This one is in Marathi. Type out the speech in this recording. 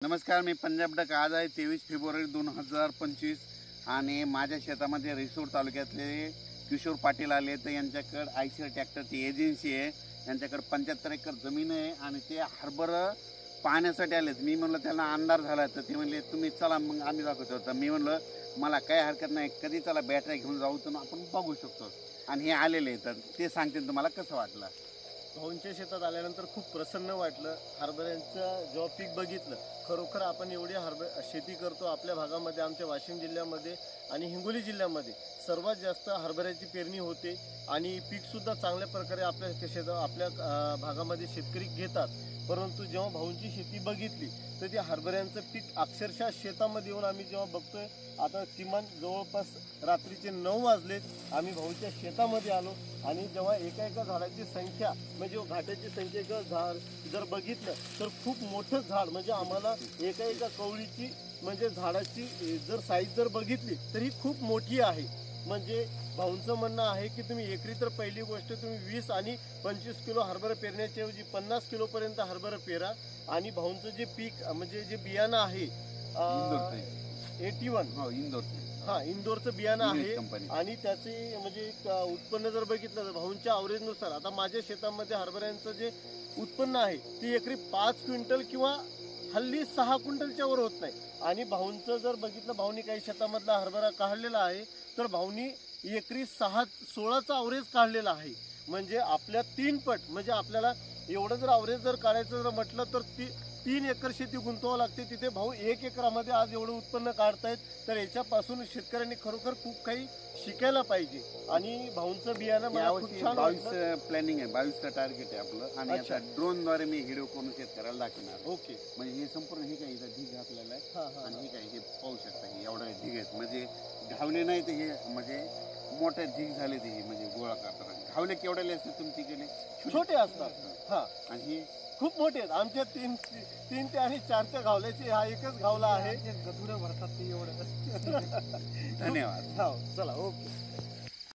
नमस्कार, मी पंजाब डक. आज आहे 23 फेब्रुवारी 2025 आणि माझ्या शेतामध्ये रिसोड तालुक्यातले किशोर पाटील आले. तर यांच्याकडे आयशर ट्रॅक्टरची एजन्सी आहे. यांच्याकडे 75 एकर जमीन आहे आणि ते हरभरा पाहण्यासाठी आलेत. मी म्हणलं त्यांना अंधार झाला तर ते म्हणले तुम्ही चला मग आम्ही दाखवतो. तर मी म्हणलं मला काही हरकत नाही, कधी चला बॅटरी घेऊन जाऊ तर आपण बघू शकतो. आणि हे आलेले तर ते सांगतील तुम्हाला कसं वाटलं. भाऊंच्या शेतात आल्यानंतर खूप प्रसन्न वाटलं. हरभऱ्यांचं जेव्हा पीक बघितलं, खरोखर आपण एवढी शेती करतो आपल्या भागामध्ये, आमच्या वाशिम जिल्ह्यामध्ये आणि हिंगोली जिल्ह्यामध्ये सर्वात जास्त हरभऱ्याची पेरणी होते आणि पीकसुद्धा चांगल्या प्रकारे आपल्या भागामध्ये शेतकरी घेतात. परंतु जेव्हा भाऊंची शेती बघितली तर ते हरभऱ्यांचं पीक अक्षरशः शेतामध्ये येऊन आम्ही जेव्हा बघतोय, आता किमान जवळपास रात्रीचे 9 वाजलेत, आम्ही भाऊंच्या शेतामध्ये आलो आणि जेव्हा एका एका झाडाची संख्या म्हणजे घाटाची संख्या झाड जर बघितलं तर खूप मोठं झाड, म्हणजे आम्हाला एका एका कवळीची म्हणजे झाडाची जर साईज जर बघितली तर ही खूप मोठी आहे. म्हणजे भाऊंचं म्हणणं आहे की तुम्ही एकरी तर पहिली गोष्ट तुम्ही 20 आणि 25 किलो हरभरा पेरण्याच्या ऐवजी 50 किलोपर्यंत हरभरा पेरा. आणि भाऊंचं जे पीक म्हणजे जे बियाणं आहे 81 इंदोरचं बियाणं आहे आणि त्याचे म्हणजे उत्पन्न जर बघितलं तर भाऊंच्या अवरेजनुसार आता माझ्या शेतामध्ये हरभऱ्यांचं जे उत्पन्न आहे ते एकरी 5 क्विंटल किंवा हल्ली 6 क्विंटलच्या वर होत नाही. आणि भाऊंचं जर बघितलं, भाऊनी काही शेतामधला हरभरा काढलेला आहे तर भाऊनी एकरी 16चा अवरेज काढलेला आहे. म्हणजे आपल्या 3 पट, म्हणजे आपल्याला एवढं जर अवरेज जर काढायचं जर म्हटलं तर 3 एकर शेती गुंतवावं लागते. तिथे भाऊ 1 एकरामध्ये आज एवढं उत्पन्न काढतायत. तर याच्यापासून शेतकऱ्यांनी खरोखर खूप काही शिकायला पाहिजे. आणि भाऊंचं बियाणं मला खूप छान 22 प्लॅनिंग आहे, 22चं टार्गेट आहे आपलं. आणि आता ड्रोनद्वारे मी व्हिडिओ करून शेतकऱ्याला दाखवणार. ओके, म्हणजे हे संपूर्ण हे काही इथं ढीग घातलेला आहे आणि हे काही हे पाहू शकता, हे एवढा ढीग आहेत. म्हणजे घावले नाही ते हे म्हणजे मोठे ढीग झाले ते हे म्हणजे गोळा करतात. घावले केवढ्याले असतात तुमच्याकडे? छोटे असतात. आणि हे खूप मोठे आहेत. आमच्या 3 ते आणि 4च्या घावल्याचे हा एकच घावला आहे. धन्यवाद. चला, ओके.